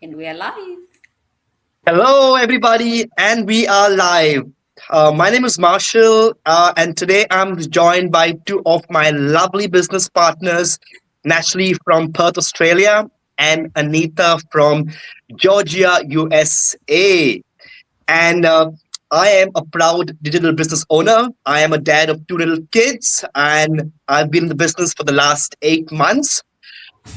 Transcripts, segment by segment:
And we are live. Hello, everybody, and we are live. My name is Marshall, and today I'm joined by two of my lovely business partners, Natalie from Perth, Australia, and Anita from Georgia, USA. And I am a proud digital business owner. I am a dad of two little kids, and I've been in the business for the last 8 months.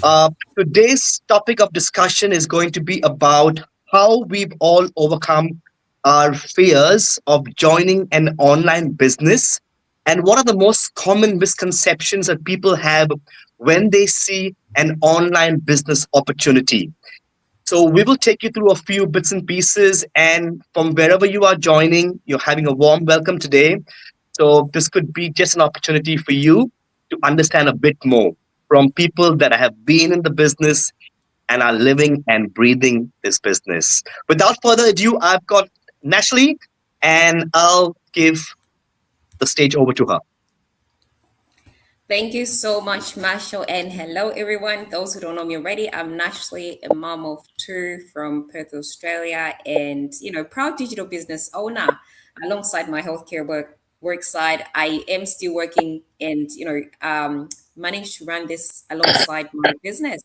Uh, Today's topic of discussion is going to be about how we've all overcome our fears of joining an online business and what are the most common misconceptions that people have when they see an online business opportunity. So, we will take you through a few bits and pieces, and from wherever you are joining, you're having a warm welcome today. So, this could be just an opportunity for you to understand a bit more from people that have been in the business and are living and breathing this business. Without further ado, I've got Natalie, and I'll give the stage over to her. Thank you so much, Marshall. And hello, everyone. Those who don't know me already, I'm naturally a mom of two from Perth, Australia, and proud digital business owner. Alongside my healthcare work side, I am still working and managed to run this alongside my business.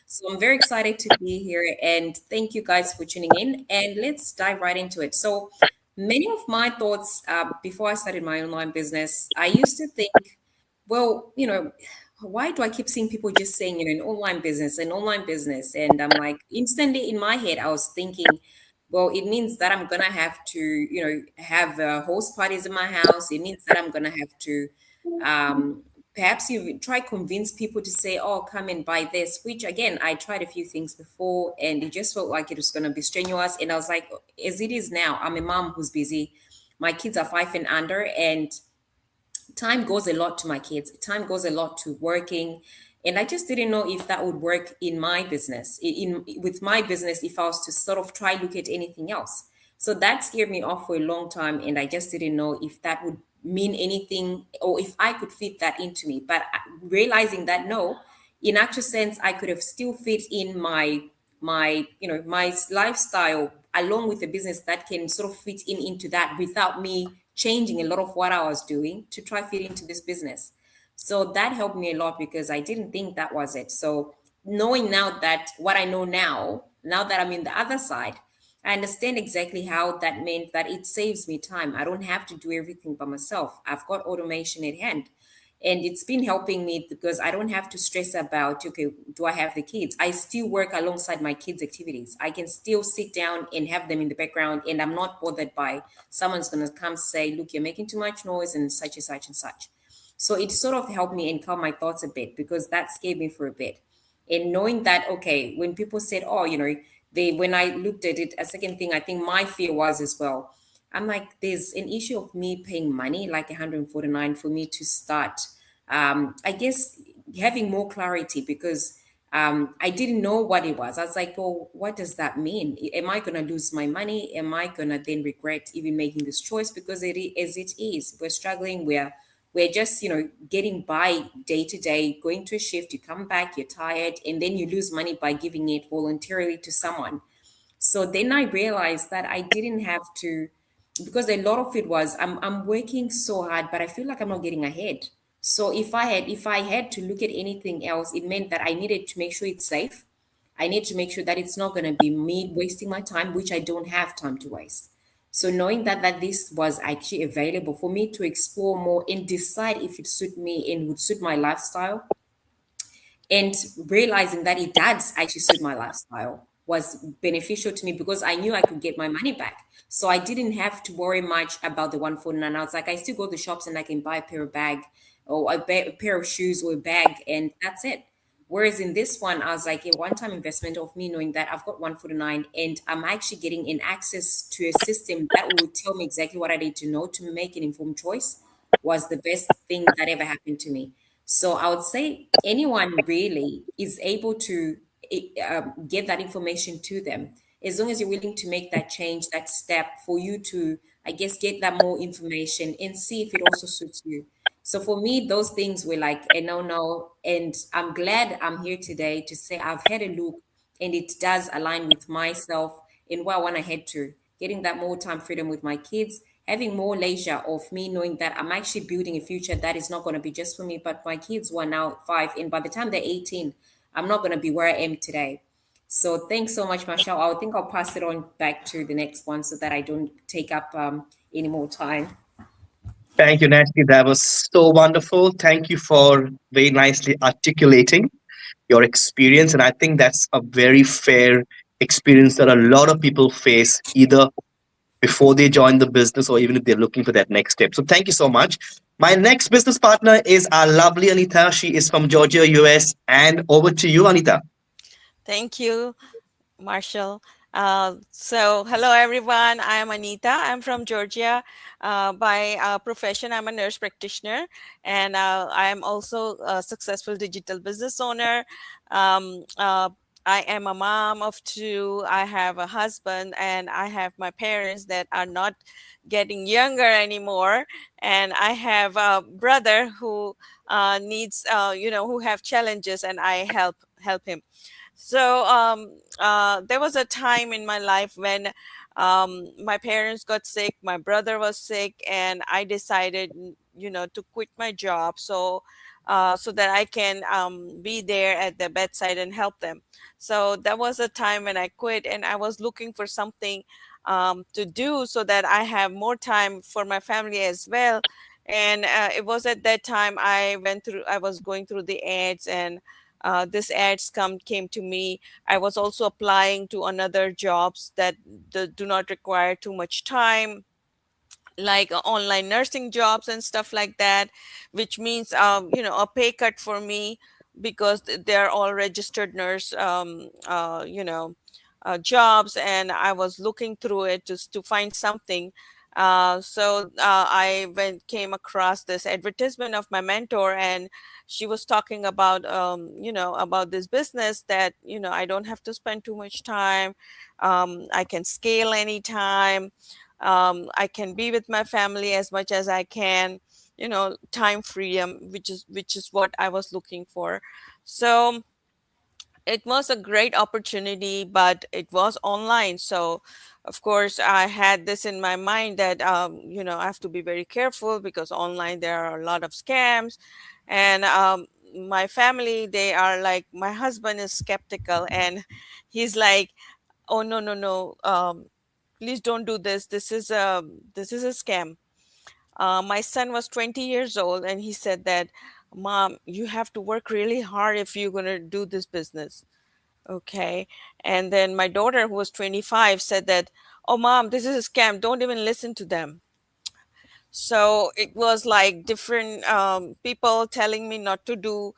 So I'm very excited to be here, and thank you guys for tuning in. And let's dive right into it. So many of my thoughts before I started my online business, I used to think, well, why do I keep seeing people just saying, an online business? And I'm like, instantly in my head, I was thinking, well, it means that I'm gonna have to, have host parties in my house. It means that I'm gonna have to, um, perhaps you try convince people to say, oh, come and buy this. Which again, I tried a few things before, and it just felt like it was gonna be strenuous. And I was like, as it is now, I'm a mom who's busy. My kids are 5 and under, and time goes a lot to my kids, time goes a lot to working, and I just didn't know if that would work in my business, with my business, if I was to sort of try look at anything else. So that scared me off for a long time, and I just didn't know if that would mean anything or if I could fit that into me. But realizing that no, in actual sense, I could have still fit in my lifestyle along with the business that can sort of fit into that without me changing a lot of what I was doing to try fit into this business. So that helped me a lot because I didn't think that was it. So knowing now that what I know now that I'm in the other side, I understand exactly how that meant that it saves me time. I don't have to do everything by myself. I've got automation at hand. And it's been helping me because I don't have to stress about, okay, do I have the kids? I still work alongside my kids' activities. I can still sit down and have them in the background, and I'm not bothered by someone's going to come say, look, you're making too much noise and such and such and such. So it sort of helped me and calm my thoughts a bit because that scared me for a bit. And knowing that, okay, when people said, oh, when I looked at it, a second thing, I think my fear was as well. I'm like, there's an issue of me paying money, like 149 for me to start. I guess having more clarity because I didn't know what it was. I was like, well, what does that mean? Am I going to lose my money? Am I going to then regret even making this choice? Because as it is, we're struggling. We're just, getting by day to day, going to a shift, you come back, you're tired, and then you lose money by giving it voluntarily to someone. So then I realized that I didn't have to, because a lot of it was I'm working so hard, but I feel like I'm not getting ahead. So if I had to look at anything else, it meant that I needed to make sure it's safe. I need to make sure that it's not going to be me wasting my time, which I don't have time to waste. So knowing that this was actually available for me to explore more and decide if it suit me and would suit my lifestyle, and realizing that it does actually suit my lifestyle was beneficial to me because I knew I could get my money back. So I didn't have to worry much about the 149. I was like, I still go to the shops and I can buy a pair of bag or a pair of shoes or a bag, and that's it. Whereas in this one, I was like a one-time investment of me knowing that I've got 149 and I'm actually getting an access to a system that will tell me exactly what I need to know to make an informed choice was the best thing that ever happened to me. So I would say anyone really is able to get that information to them as long as you're willing to make that change, that step for you to, I guess, get that more information and see if it also suits you. So for me, those things were like a no-no, and I'm glad I'm here today to say I've had a look. and it does align with myself and where I want to head to. Getting that more time freedom with my kids, having more leisure of me knowing that I'm actually building a future that is not going to be just for me, but my kids who are now 5, and by the time they're 18, I'm not going to be where I am today. So thanks so much, Michelle. I think I'll pass it on back to the next one so that I don't take up any more time. Thank you, Nancy. That was so wonderful. Thank you for very nicely articulating your experience. And I think that's a very fair experience that a lot of people face either before they join the business or even if they're looking for that next step. So thank you so much. My next business partner is our lovely Anita. She is from Georgia, US. And over to you, Anita. Thank you, Marshall. Hello everyone. I am Anita. I'm from Georgia. By profession, I'm a nurse practitioner, and I am also a successful digital business owner. Um, uh, I am a mom of two. I have a husband, and I have my parents that are not getting younger anymore. And I have a brother who needs, who have challenges, and I help him. There was a time in my life when my parents got sick, my brother was sick, and I decided, to quit my job so that I can be there at the bedside and help them. So that was a time when I quit, and I was looking for something to do so that I have more time for my family as well. And it was at that time I was going through the ads, and this ads came to me. I was also applying to another jobs that do not require too much time, like online nursing jobs and stuff like that, which means a pay cut for me, because they're all registered nurse jobs, and I was looking through it just to find something. I went came across this advertisement of my mentor, and she was talking about about this business that I don't have to spend too much time. I can scale anytime. I can be with my family as much as I can. Time freedom, which is what I was looking for. So it was a great opportunity, but it was online. So, of course, I had this in my mind that, I have to be very careful, because online there are a lot of scams. And my family, they are like, my husband is skeptical, and he's like, oh, no, no, no. Please don't do this. This is a scam. My son was 20 years old, and he said that, Mom, you have to work really hard if you're going to do this business. Okay. And then my daughter, who was 25, said that, oh, Mom, this is a scam. Don't even listen to them. So it was like different people telling me not to do.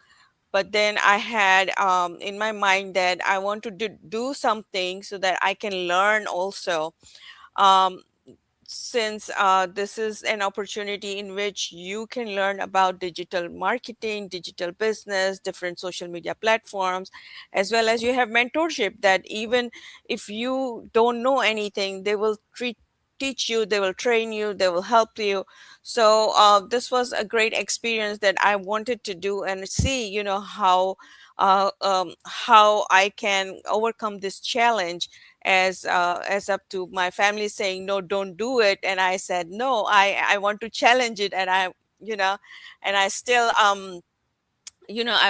But then I had in my mind that I want to do something so that I can learn also. Um, since this is an opportunity in which you can learn about digital marketing, digital business, different social media platforms, as well as you have mentorship that even if you don't know anything, they will teach you, they will train you, they will help you. So this was a great experience that I wanted to do and see, how I can overcome this challenge, as up to my family saying no, don't do it, and I said no, I want to challenge it. And you know I still I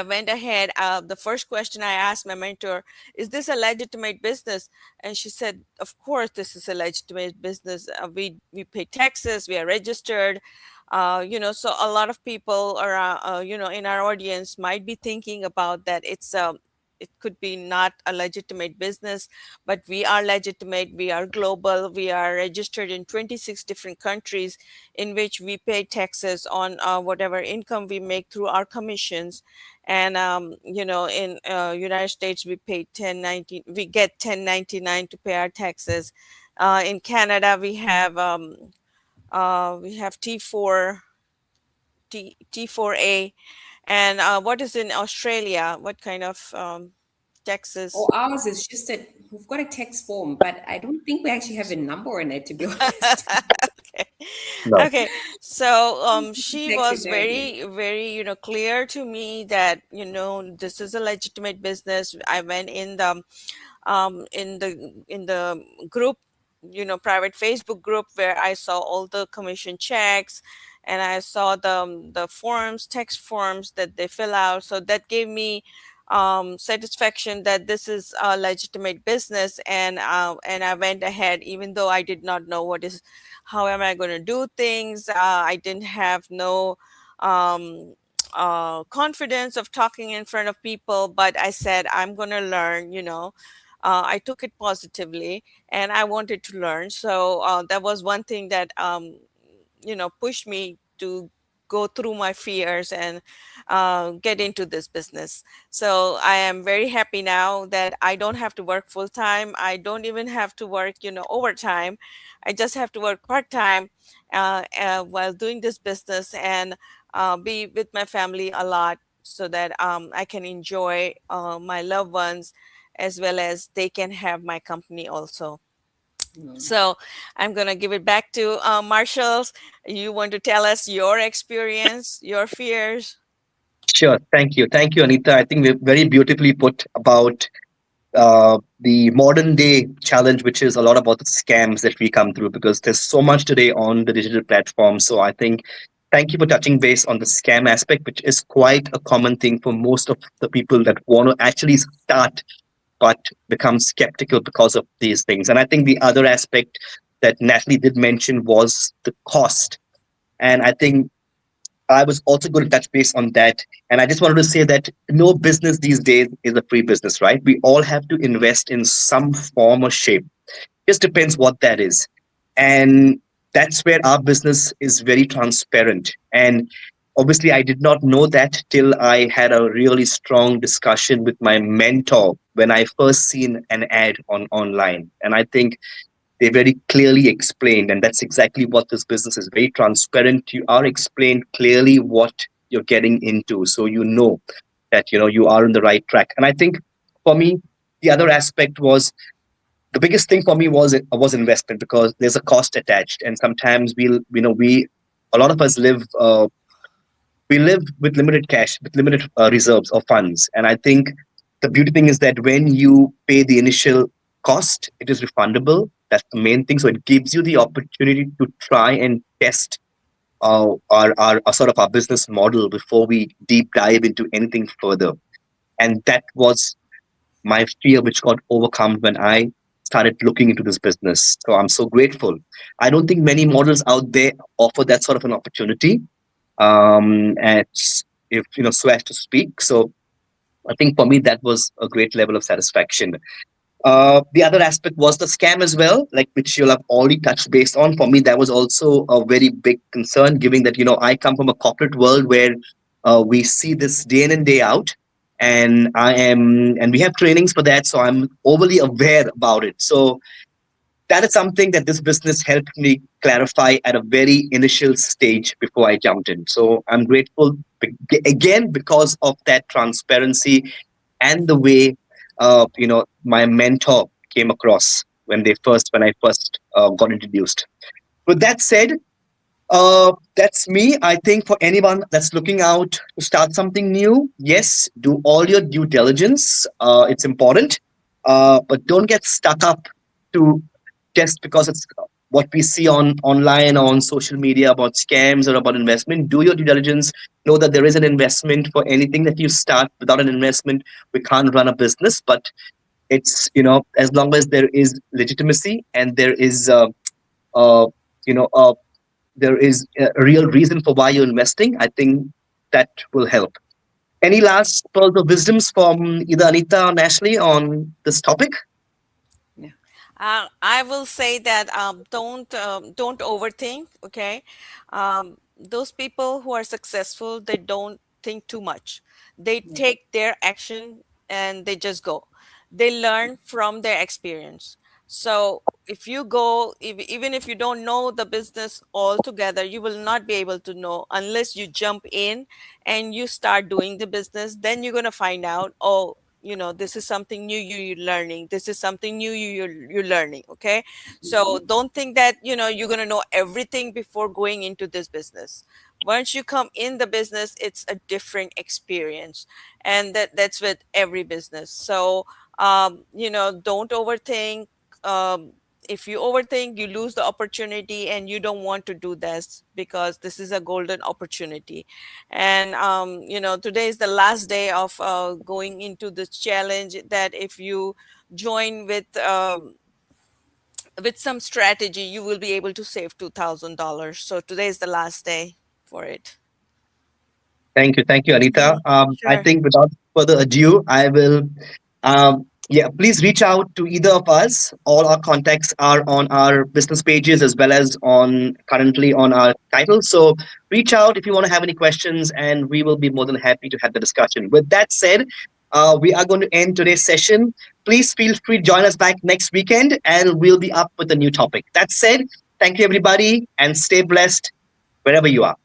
went ahead. The first question I asked my mentor, is this a legitimate business? And she said, of course this is a legitimate business. We pay taxes, we are registered. So a lot of people are in our audience might be thinking about that. It could be not a legitimate business, but we are legitimate, we are global, we are registered in 26 different countries, in which we pay taxes on whatever income we make through our commissions. And in United States, we get 1099 to pay our taxes. In Canada, we have T4A. And what is in Australia? What kind of Oh, taxes? ours is just that we've got a text form, but I don't think we actually have a number in it, to be honest. No. Okay, so she Protect your was journey. very clear to me that this is a legitimate business. I went in the group, private Facebook group, where I saw all the commission checks, and I saw the forms, text forms that they fill out. So that gave me satisfaction that this is a legitimate business, and I went ahead even though I did not know how am I going to do things. I didn't have no um, confidence of talking in front of people, but I said I'm going to learn. I took it positively, and I wanted to learn. So that was one thing that pushed me to go through my fears and get into this business. So I am very happy now that I don't have to work full time. I don't even have to work, overtime. I just have to work part time while doing this business, and be with my family a lot, so that I can enjoy my loved ones, as well as they can have my company also. Mm. So I'm going to give it back to Marshall. You want to tell us your experience, your fears? Sure. Thank you, Anita. I think we're very beautifully put about the modern day challenge, which is a lot about the scams that we come through, because there's so much today on the digital platform. So I think thank you for touching base on the scam aspect, which is quite a common thing for most of the people that want to actually start but become skeptical because of these things. And I think the other aspect that Natalie did mention was the cost. And I think I was also going to touch base on that. And I just wanted to say that no business these days is a free business, right? We all have to invest in some form or shape. Just depends what that is. And that's where our business is very transparent. And obviously, I did not know that till I had a really strong discussion with my mentor when I first seen an ad on online. And I think they very clearly explained, and that's exactly what this business is, very transparent. You are explained clearly what you're getting into, so you know that you are on the right track. And I think for me, the other aspect was, the biggest thing for me was investment, because there's a cost attached, and sometimes we a lot of us live with limited cash, with limited reserves or funds. And I think the beauty thing is that when you pay the initial cost, it is refundable. That's the main thing. So it gives you the opportunity to try and test our sort of our business model before we deep dive into anything further. And that was my fear, which got overcome when I started looking into this business. So I'm so grateful. I don't think many models out there offer that sort of an opportunity, and if so as to speak. So I think for me that was a great level of satisfaction. The other aspect was the scam as well, like which you'll have already touched base on. For me, that was also a very big concern, given that I come from a corporate world where we see this day in and day out, and we have trainings for that, so I'm overly aware about it. So that is something that this business helped me clarify at a very initial stage before I jumped in. So I'm grateful again because of that transparency and the way my mentor came across when I first got introduced. With that said, that's me. I think for anyone that's looking out to start something new, yes, do all your due diligence. It's important, but don't get stuck up to just because it's what we see on online or on social media about scams or about investment. Do your due diligence. Know that there is an investment for anything that you start. Without an investment, we can't run a business. But it's as long as there is legitimacy and uh, you know uh, there is a real reason for why you're investing, I think that will help. Any last pearls of wisdoms from either Anita or Ashley on this topic? Yeah. I will say that don't overthink. Okay, those people who are successful, they don't think too much. They Yeah. take their action and they just go. They learn from their experience. So if you go, even if you don't know the business altogether, you will not be able to know unless you jump in and you start doing the business. Then you're gonna find out. Oh, this is something new you're learning. This is something new you're learning. Okay, so don't think that you're going to know everything before going into this business. Once you come in the business, it's a different experience, and that's with every business. So don't overthink. If you overthink, you lose the opportunity, and you don't want to do this, because this is a golden opportunity. And today is the last day of going into this challenge, that if you join with some strategy, you will be able to save $2,000. So today is the last day for it. Thank you, Anita. I Sure. think without further ado, I will. Yeah, please reach out to either of us. All our contacts are on our business pages as well as on currently on our title. So reach out if you want to have any questions, and we will be more than happy to have the discussion. With that said, we are going to end today's session. Please feel free to join us back next weekend, and we'll be up with a new topic. That said, thank you everybody, and stay blessed wherever you are.